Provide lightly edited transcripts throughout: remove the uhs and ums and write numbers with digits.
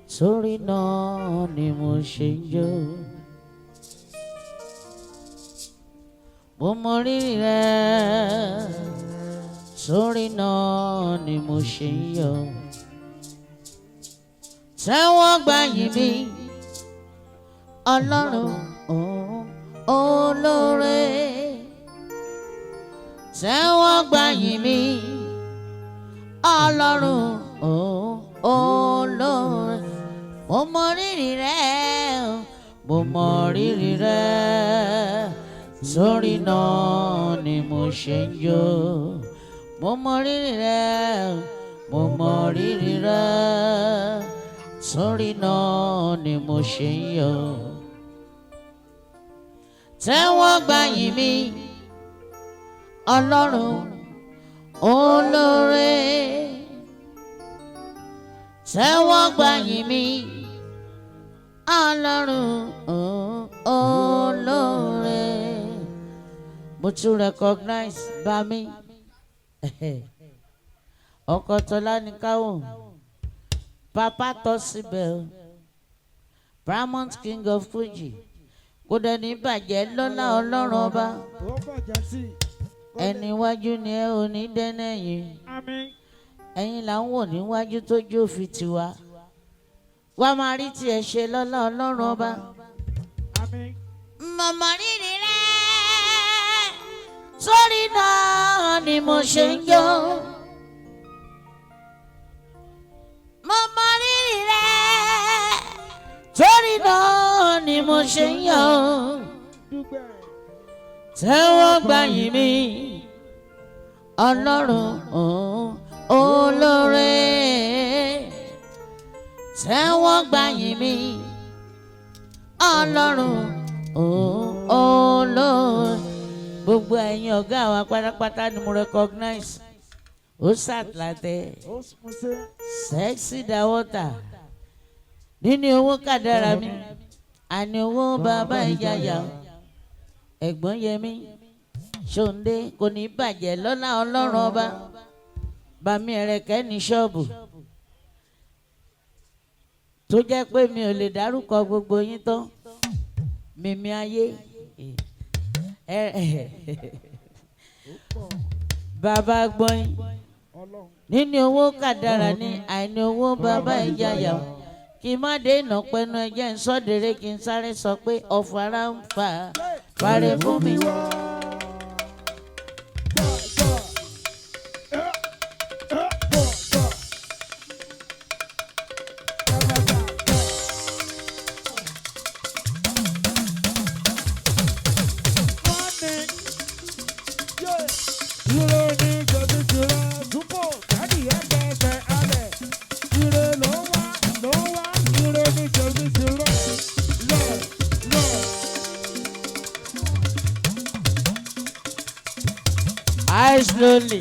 Sórí náà ni mo ṣe ń jó. Mo mọ rírì rẹ̀, sórí náà ni mo ṣe ń yọ̀. Tẹ́wọ́ gbà yìn mí, Ọlọ́run olóore. Tẹ́wọ́ gbà yìn mí, Ọlọ́run olóore. Mo mọ rírì rẹ̀, mo mọ rírì rẹ̀, sórí náà ni mo ṣe ń jó. Mo mọ rírì rẹ̀, mo mọ rírì rẹ̀, sórí náà ni mo ṣe ń yọ̀. Tẹ́wọ́ gbà yìn mí, Ọlọ́run olóore. Tẹ́wọ́ gbà yìn mí, Ọlọ́run olóore. Mo tún recognize Bami ọkọ Tọ́lá ní káwọn Papa tọ́ síbẹ̀ o, Paramount King of Fuji. Kò dẹ̀ ní bàjẹ́ lọ́lá Ọlọ́run ọba. Ẹni iwájú ni ẹ ò ní dẹ́nẹ̀yìn. Ẹ̀yin là ń wò níwájú tó jó fi tiwa. Wá máa rí tiẹ̀ ṣe lọ́lá Ọlọ́run ọba. Màmá rírì rẹ̀, sórí náà ni mo ṣe ń jó. Màmá rírì rẹ̀, sórí náà ni mo ṣe ń yọ̀. Tẹ́wọ́ gbà yìn mí, Ọlọ́run olóore. Tẹ́wọ́ gbà yìn mí, Ọlọ́run olóore. Gbogbo ẹ̀yin ọ̀gá wa pátápátá ni mo recognize. Ó ṣàtìlátẹ̀ Sexy Dawota nínú owó kàdára mi, àní owó bàbá ìjàyà ẹ̀gbọ́n Yẹmí Ṣòǹdé. Kò ní bàjẹ́ lọ́lá Ọlọ́run ọba. Bàmí Ẹ̀rẹ̀kẹ́ ní ṣọ́ọ̀bù tó jẹ́ pé mi ò lè dárúkọ gbogbo yín tán. Mímí ayé bàbá gbọ́n nínú owó kàdára ní, àìní owó bàbá ìjàyà. Kí má dé ìnà pẹnu ẹjẹ́ ń sọ́dẹ̀rẹ́ kí n sáré sọ pé ọ̀fàrà ń fà parẹ́ fún mi. Slowly,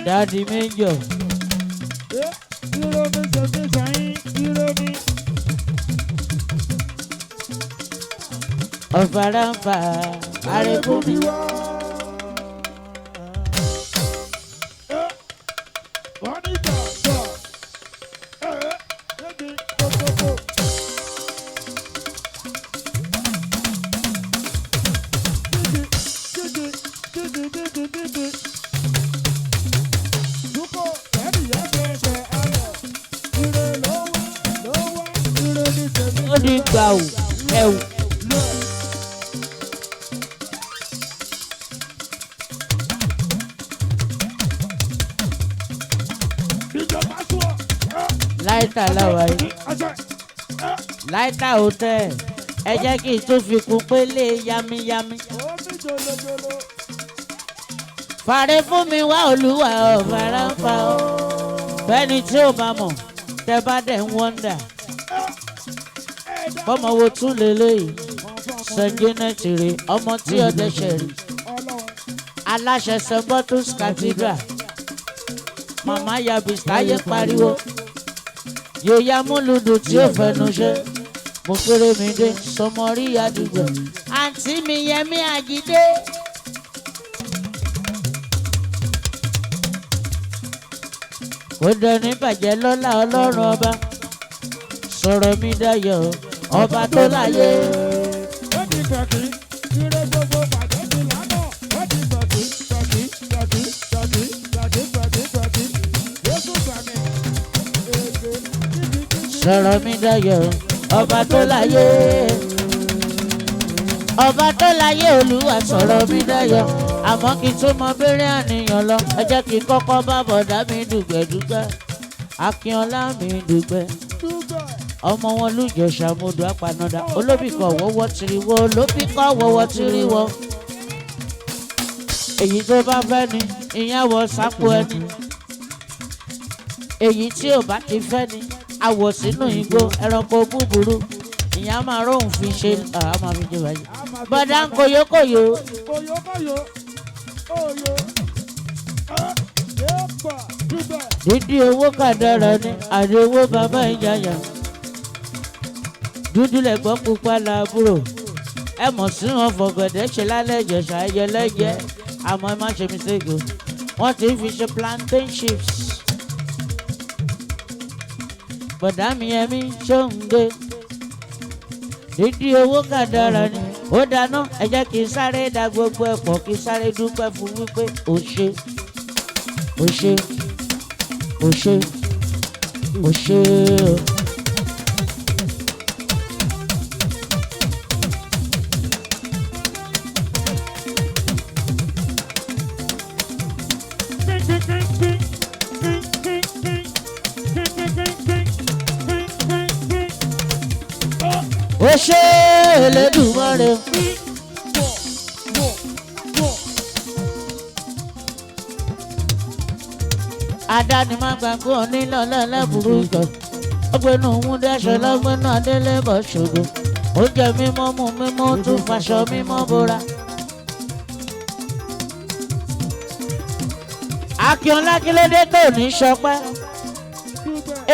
Daddy Major. Ọ̀fàrà ń fà parẹ́ fún mi. Ó ní gbà ò ẹ̀wù. Láìta láwa yìí, Láìta hotel. Ẹ jẹ́ kí n tún fi kún pélé yámiyámi. Fàrẹ́ fún mi wá Olúwa, ọ̀fàrà ń fà ọ́. Bẹ́ẹ̀ni tí ò bá mọ̀, tẹ bá dẹ̀ ń wọ́ndà. Bọ́mọ wo tún lélẹ́yìí? Sẹ́ńgẹ́nẹ́tì rè ọmọ tí ọdẹ ṣẹ̀ rí. aláṣẹ St. Bottles Cathedral màmá yabis táyé pariwo yòòyà múlùdùn tí ó fẹnu ṣe mo kéré mi dé sọmọrí àdúgbò àǹtí mi Yẹmí Àjídé. ó dẹni bàjẹ́ lọ́lá ọlọ́run ọba sọ̀rọ̀ mi dayọ̀ ọba tó láyé. ó ti tọ̀kì ire gbogbo bàjẹ́ ti lánà ó ti tọ̀kì tọ̀kì tọ̀kì tọ̀kì tọ̀kì tọ̀kì tọ̀kì Jésù gbàmí èdè kíkí. sọ̀rọ̀ mi dayọ̀ ọba tó láyé ọba tó láyé olúwa sọ̀rọ̀ mi dayọ̀ àmọ́ kí n tó mọ bẹ́rẹ̀ àníyàn lọ ẹ jẹ́ kí n kọ́kọ́ bá bọ̀dá mi dùgbẹ̀dùgbẹ̀ Akínọlá mi dùgbẹ̀ ọmọ wọn lùjọ ṣàmúdù apanada olóbìkọ wọ́wọ́ tiriwọ́ olóbìkọ wọ́wọ́ tiriwọ́ èyí tó bá fẹ́ ni ìyẹn wọ sápò ẹni èyí tí ò bá ti fẹ́ ni àwọ̀ sínú igbó ẹranko búburú ìyẹn máa róhùn fi ṣe àmọ́ fi jẹ báyìí bọ́dá ń koyókoyó. Koyokoyo oyo yéèpà dúbẹ̀. dídí owó kàdára ni àdé owó bàbá ìjàyà dúdú lẹ̀gbọ́n pupa làbúrò ẹ mọ̀ sí wọn fọ̀gọ̀dẹ̀ ṣe lálẹ́ ìjẹ̀ṣà ẹyẹlẹ́jẹ́ àmọ́ ẹ má ṣe mistake o wọ́n ti fi ṣe plantain chips bọ̀dá mi Yẹmí Ṣóǹdé dídí owó kàdára ni ó dáná ẹ jẹ́ kí n sáré da gbogbo ẹ̀ pọ̀ kí n sáré dúpẹ́ fún wípé o ṣé o ṣé o ṣé o ṣé o. ó ṣe Elédùmarè. Adáni máa gbàgbé onílọ̀ lẹ́lẹ́bùrú ìjọ ọgbẹ́nu múdẹ́sẹ̀ lọ́gbẹ́nu adélébọ̀ ṣògo ó jẹ́ mímọ́ mú mímọ́ tún faṣọ mímọ́ bora. Akínọlá kílódé tó ní sọpẹ́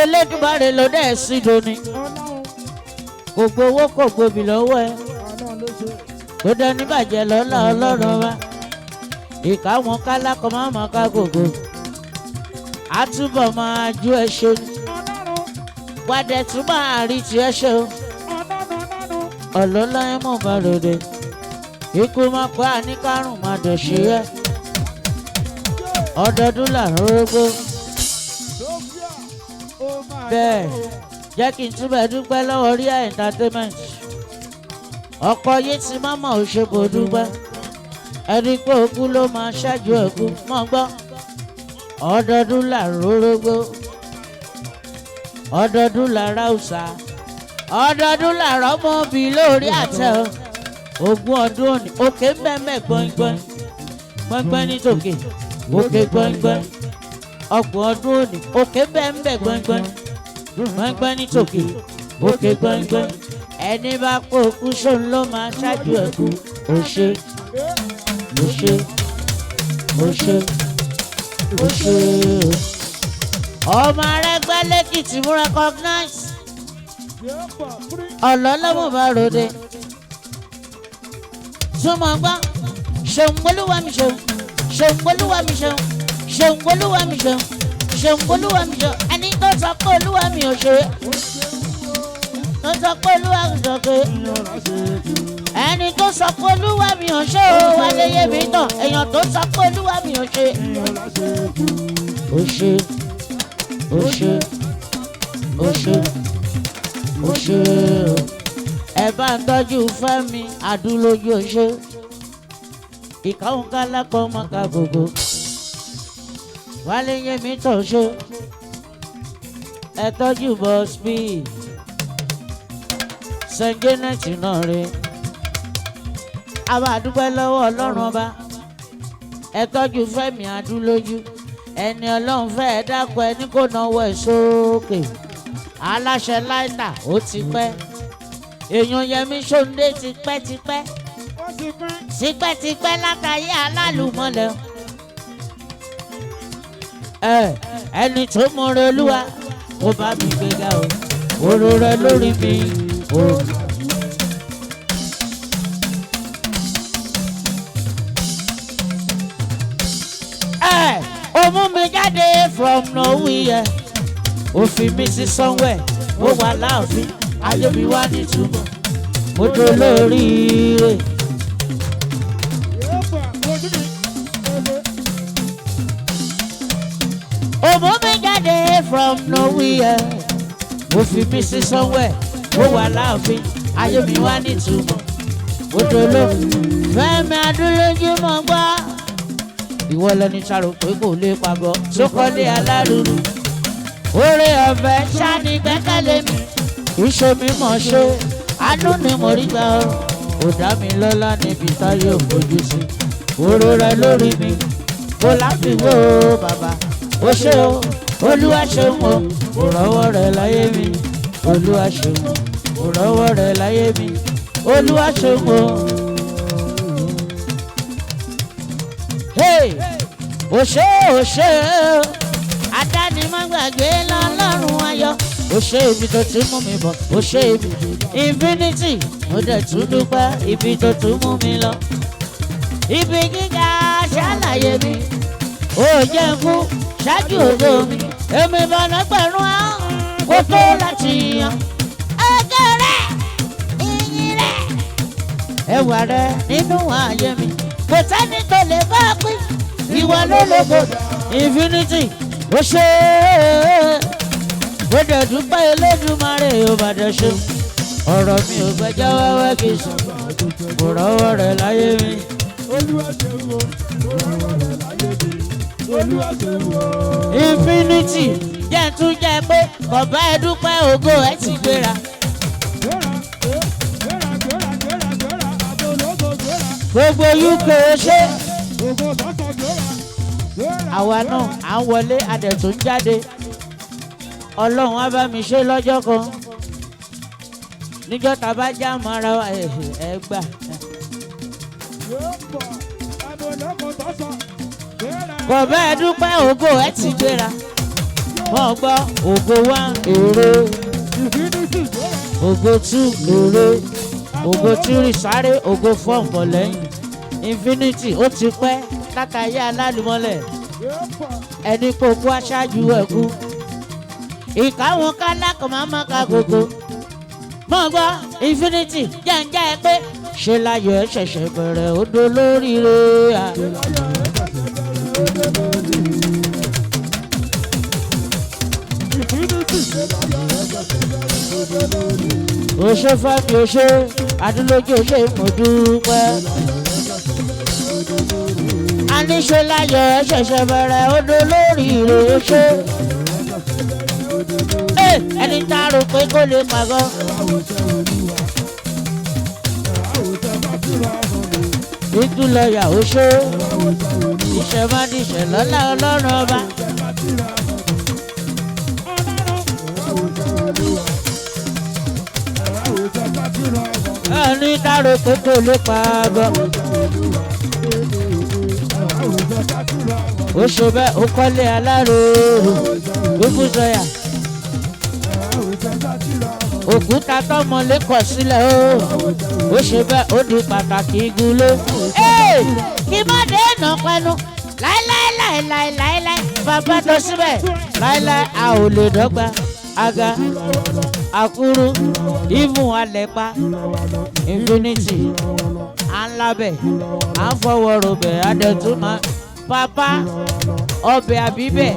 Elédùmarè ló dẹ̀ sí doni kò gbowó kò gbòbí lọ́wọ́ ẹ kó dání bàjẹ́ lọ́lá ọlọ́run wa ìka wọn kálákọ̀ máa ma ká gògó àtúbọ̀ máa ju ẹ ṣe ni wàdẹ̀ tún máa rí ti ẹ ṣe o ọ̀lọ́lá ẹ mọ̀ bá ròde ikú máa pa àníkárùn máa dọ̀ ṣe ẹ ọdọọdún làrún rógbó bẹ́ẹ̀ jẹ́ kí n túbẹ̀ dúpẹ́ lọ́wọ́ Ria Entertainment ọkọ̀ yìí ti mámọ̀ òṣèbò dúpẹ́ ẹni pé òkú ló máa ṣáájú ẹ̀kú mọ́ gbọ́ ọdọọdún làrún rógbó ọdọọdún làrá òòṣà ọdọọdún làrá ọmọbì lórí àtẹ ogún ọdún òní òkè mbẹ́mbẹ́ gbọ́ngbọ́n gbọ́ngbọ́n ní tòkè òkè gbọ́ngbọ́n ọgbọ̀n ọdún òní òkè mbẹ́mbẹ́ gbọ́ngbọ́n gbọ́ngbọ́n ní tòkè òkè gbọ́ngbọ́n ẹni bá kó òkú sóun ló máa ṣáájú ẹ̀kú òṣè òṣè òṣè òṣè ọmọ Arẹ́gbẹ́ lẹ́kìtì mú recognize ọlọ́lọ́mọ bá ròde súnmọ́ gbọ́ ṣeun olúwa mi ṣeun ṣeun olúwa mi ṣeun ṣeun olúwa mi ṣeun ṣeun olúwa mi ṣeun ẹni tó sọ pé olúwa mi ò ṣe tó sọ pé olúwa mi sọ pé ẹni tó sọ pé olúwa mi ò ṣe o wálé yé mi tán èèyàn tó sọ pé olúwa mi ò ṣe ó ṣe ó ṣe ó ṣe ó ṣe ẹ bá ń tọ́jú Fẹ́mi Adúlójú ó ṣe ìkàwọn kálákọ̀ ọmọ ká gbogbo wálé yé mi tán ṣe ẹ tọ́jú Bọ́sbí sẹ́ńgẹ́nẹ́tì náà rè a bá dúpẹ́ lọ́wọ́ Ọlọ́run ọba ẹ tọ́jú Fẹ́mi Adúlójú ẹni Ọlọ́run fẹ́ ẹ dákun ẹni kò náwó ẹ sókè aláṣẹ láìta ó ti pẹ́ èèyàn Yẹmí Ṣóǹdé ti pẹ́ tipẹ́tipẹ́ látàyé alálùmọ́lẹ̀ ẹni tó mọ̀rọ̀ olúwa kó bá mi gbéga o òrò rẹ lórí mi o. Ó mú mi jáde from nowhere ó fi mi sí somewhere ó wà láàfin ayé mi wá nítumọ̀ mo tó lóríire. Ó mú mi jáde from nowhere ó fi mi sí somewhere ó wà láàfin ayé mi wá nítumọ̀ mo tó lóríire. Fẹ́mi Adúlójúmọ́ gbọ́ ìwọ lẹni ṣàrò pé kò lè pàgọ́ tó kọ́lé alárùrù oore ọ̀fẹ́ ṣáni gbẹ́kẹ̀lé mi ìṣe mi mọ̀ ṣe àánú ni mo rí gbà ọ́ ò dá mi lọ́lá níbi táyé ò fojú sí òró rẹ lórí mi kó láfiwé o bàbá ó ṣe o olúwa ṣeun o kò rọ́wọ́ rẹ láyé mi olúwa ṣeun kò rọ́wọ́ rẹ láyé mi olúwa ṣeun o. Òṣè adáni má gbàgbé lọ́lọ́run ayọ̀ òṣè ibi tó tún mú mi bọ̀ òṣè ibi infinity mo dẹ̀ tún dúpẹ́ ibi tó tún mú mi lọ ibi gíga ṣàlàyé mi ó jẹ́ ń kú ṣáájú ògo mi èmi bọ̀nà pẹ̀lú àwọn kó tó láti yan ọgọ́ rẹ̀ ìyìn rẹ̀ ẹwà rẹ̀ nínú ayé mi kò sẹ́ni tó lè bá pín ìwọ ló lógo infinity ó ṣe ó dẹ̀ dúpẹ́ Elédùmarè ó bá dẹ̀ ṣe ọ̀rọ̀ mi ò gbẹ́jọ́ wẹ́wẹ́ kì í sùn kò rọ́wọ́ rẹ̀ láyé mi. Olúwa ṣe wo kò rọ́wọ́ rẹ̀ láyé mi Olúwa ṣe wo. Infinity jẹ́ tún jẹ́ pé bàbá ẹ dúpẹ́ ògo ẹ ti gbéra. Gbogbo UK ṣe àwa náà à ń wọlé adẹ̀tún jáde Ọlọ́run á bá mi ṣe lọ́jọ́ kan níjọ́ tá a bá já mọ́ ara wa ẹ gbà. Bàbá ẹ dúpẹ́ ògo ẹ ti gbéra wọ́n gbọ́ ògo 1 èrè ògo 2 èrè ògo 3 sáré ògo 4 bọ̀ lẹ́yìn infinity ó ti pẹ́ látàyé alálùmọ́lẹ̀ ẹni kò kú aṣáájú ẹ̀kú ìkáwọn kálákọ̀ máa má ka gbogbo mọ̀ gbọ́ infinity jẹ́ǹjẹ́ ẹ pé ṣe láyọ̀ ẹ ṣẹ̀ṣẹ̀ bẹ̀rẹ̀ odò lóríire à. Oṣé Fẹ́mi oṣé Adúlójú oṣé mo dúpẹ́. Aníṣe láyọ̀ ẹ ṣẹ̀ṣẹ̀ bẹ̀rẹ̀ odò lóríire oṣé. Ẹni tá a rò pé kó lè pàgọ́. Ìdúlọ̀yà oṣé ìṣẹ̀mọ́dìṣẹ̀ lọ́lá Ọlọ́run ọba. Ẹni tá a rò pé kó lè pàgọ́. Ó ṣe bẹ́ẹ̀ ó kọ́lé aláròrò gbogbo sọ̀yà. Òkúta tọmọ lẹ́kọ̀ọ́ sílẹ̀ ó ṣe bẹ́ẹ̀ ó di pàtàkì igúnlé. Kí má dé nà pẹ́nu láíláí bàbá tó síbẹ̀ láíláí a ò lè dọ́gba aga àkúrú ìmú alẹ́pa infinity à ń labẹ̀ à ń fọwọ́ robẹ̀ adẹ̀túmọ̀ pápá ọbẹ̀ àbíbẹ̀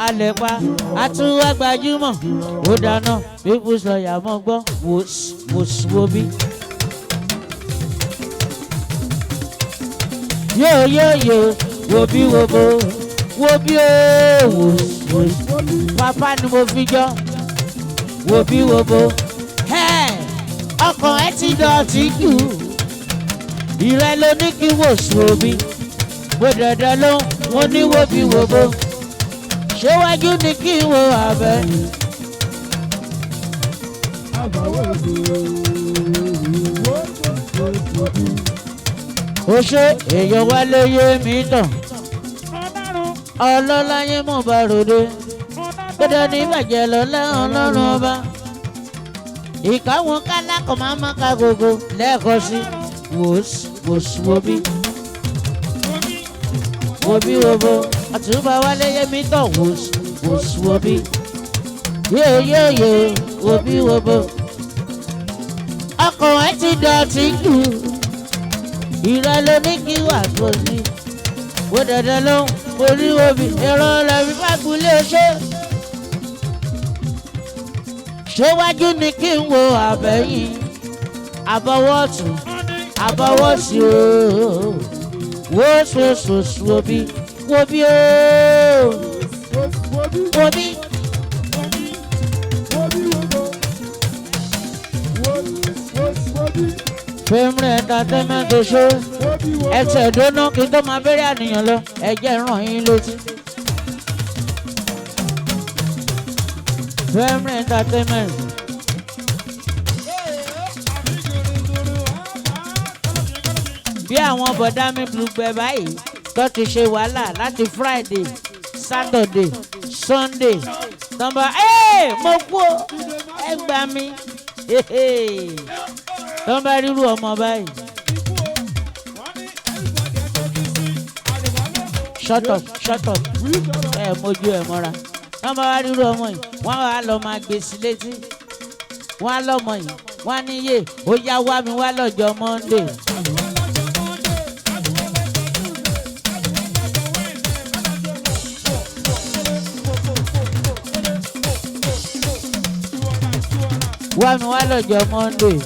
alẹ́pa àtúwá gbajúmọ̀ ó dáná pípù sọ̀yà mọ́ gbọ́ wò bí. Yóò wo bí ó wò pápá ni mo fi jọ wo bí ọkàn ẹ ti dọ̀tí jù ìrẹ́ ló ní kí wò sùn omi bó dandan ló wọ́n ní wo bí ṣéwájú ni kí n wo abẹ́ ó ṣe èèyàn wá lóye mi tàn ọlọ́láyé mọ̀ bá ròde gbọ́dọ̀ ní ìbàjẹ́ lọ́lá ọlọ́run ọba ìkáwọn kálákọ̀ máa má ka gbogbo lẹ́ẹ̀kan sí wòbí wobo àtúbà wálé yẹmí tán wòbí yóyóyó wòbí wobo ọkọ̀ ẹ ti dọ̀tí jù ìrọ̀lẹ́ ní kí wà tó sí wò dandan ló ń borí wobi ẹ̀rọ lẹ́bí fagulé ṣé wájú ni kí n wo àbẹ̀yìn àbọ̀wọ̀ ọ̀tún àbọ̀wọ̀ sí ooo wo sososo wobi ooo wobi. Fẹ́mi entertainment show ẹsẹ̀ ìdóná kí n tó máa bẹ̀rẹ̀ àníyàn lọ ẹ̀jẹ̀ ràn yín létí. Fẹ́mi entertainment. Bí àwọn bọ̀dá mi gbùgbẹ́ báyìí tó ti ṣe wàhálà láti Friday, Saturday, Sunday nọ́mbà mo kú o ẹ gbà mí tó ń bá rírú ọmọ báyìí. Shut up mojú ẹ mọ́ra tó ń bá wá rírú ọmọ yìí wọ́n á lọ máa gbé sí létí wọ́n á lọ́mọ yìí wọ́n á níyè ó yá wá mi wá lọ́jọ́ Monday. Wá mi wá lọ́jọ́ Monday.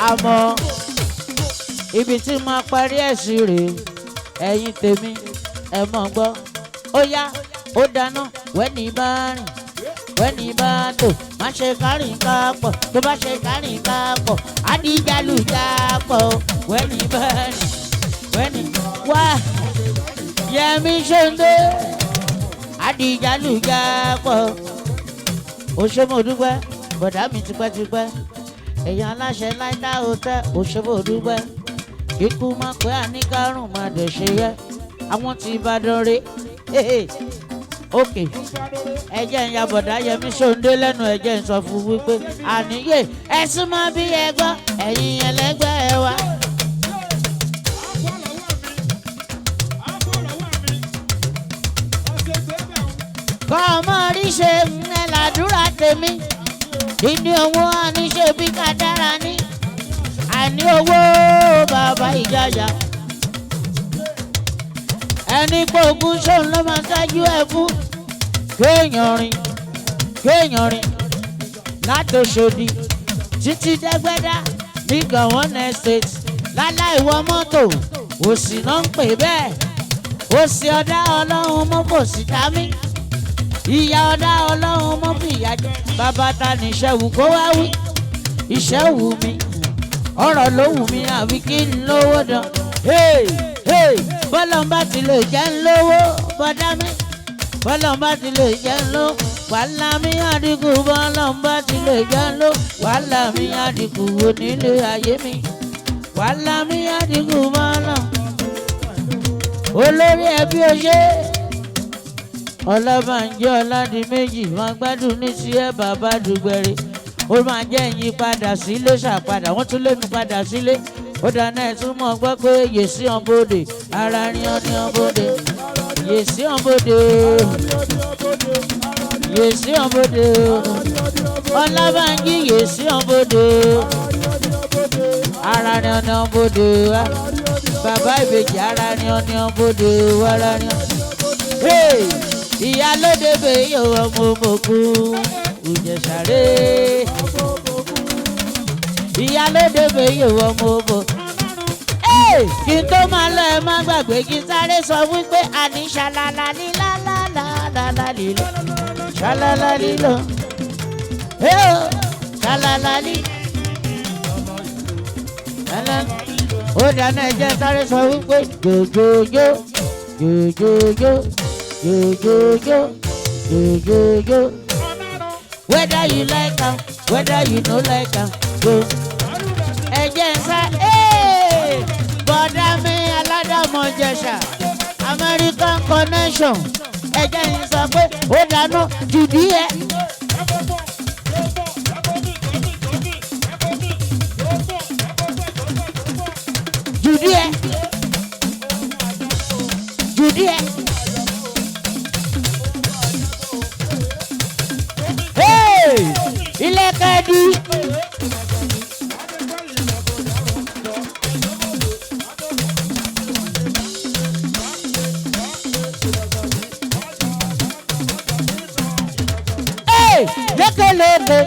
Àmọ́ ibi tí máa parí ẹ̀sìn rèé ẹ̀yin tèmi ẹ mọ̀ gbọ́ ó yá ó dáná wẹ́ni bá rìn wẹ́ni bá tò má ṣe kárìn kápọ̀ tó bá ṣe kárìn kápọ̀ àdìjálùjà pọ̀ wẹ́ni bá rìn wẹ́ni wá. Yẹmi Ṣóńdé àdìjálùjà pọ̀ òṣèmọ̀dúpẹ́ bọ̀dá mi tipẹ́tipẹ́ èèyàn aláṣẹ láìdá hotel òṣèmọ̀dúpẹ́ kíkú má pé àníkárùn má dẹ̀ ṣe yẹ àwọn tí Ìbàdàn rè òkè ẹ̀jẹ̀ ń ya bọ̀dá Yẹmi Ṣóńdé lẹ́nu ẹ̀jẹ̀ ń sọ fún wípé àníyè ẹ̀sùn máa bí ẹ gbọ́ ẹ̀yin ẹlẹ́gbẹ́ ẹ wá. Kọ́ ọmọ rí ṣe ẹ làdúrà tèmi ìní owó àníṣe bí kádàrá ní àní owó bàbá ìjàjà ẹni gbógun ṣòun ló máa ṣáájú ẹ fún kéèyàn rìn látòṣòdì títí dẹ́gbẹ́dá ní Gowon estate láláì wọ mọ́tò òsì náà ń pè bẹ́ẹ̀ òsì ọ̀dá ọlọ́run mọ́ kò sí tá mi. Ìyá ọ̀dá ọlọ́run mọ́ fi ìyá jẹ bàbá ta ní iṣẹ́ wù kó wá wí iṣẹ́ wù mí ọ̀rọ̀ ló wù mí àfi kí n lówó dán bọ́lọ̀ ń bá ti lè jẹ́ ń lówó bọ́dá mi bọ́lọ̀ ń bá ti lè jẹ́ ń lówó wàhálà mi àdínkù bọ́lọ̀ ń bá ti lè jẹ́ ń lówó wàhálà mi àdínkù wò nílé ayé mi wàhálà mi àdínkù bọ́lọ̀ olórí ẹbí ọṣẹ. Ọlábànjẹ́ Ọládìméjì máa gbádùn ní sí ẹ bàbá dùgbẹ̀rẹ̀ ó máa jẹ́ ìyìn padà sílé ṣàpadà wọ́n tún lé mi padà sílé ó dáná ẹ̀ tún mọ̀ gbọ́ pé yèsí ọ̀nbọ̀dé ara rí ọ̀ní ọ̀nbọ̀dé yèsí ọ̀nbọ̀dé yèsí ọ̀nbọ̀dé Ọlábànjẹ́ yèsí ọ̀nbọ̀dé ara rí ọ̀ní ọ̀nbọ̀dé bàbá ìbejì ara rí ọ̀ní ọ̀nbọ̀dé ara rí ọ̀ní. Ìyálóde bèyí ọmọ òmòkú Ìjẹ̀ṣàré ìyálóde bèyí ọmọ òmò. Kí n tó máa lọ ẹ má gbàgbé kí n sáré sọ wípé àní ṣàlàlà ní lálálálálá lílọ ṣàlàlà lílọ ṣàlàlà ní. Ó dáná ẹjẹ sáré sọ wípé jòjòjò yo, yo, yo, yo, yo, yo, yo, yo, yo. Whether you like am, whether you no like am, go. Ẹ̀jẹ̀ ń sá, bọ̀dá mi aládàmọ̀jẹ̀ṣà, American connection. Ẹ̀jẹ̀ ń sọ pé ó dáná jùdí ẹ̀. Jùdí ẹ̀. Jùdí ẹ̀. Ilé kẹ́dí. Lékeleke.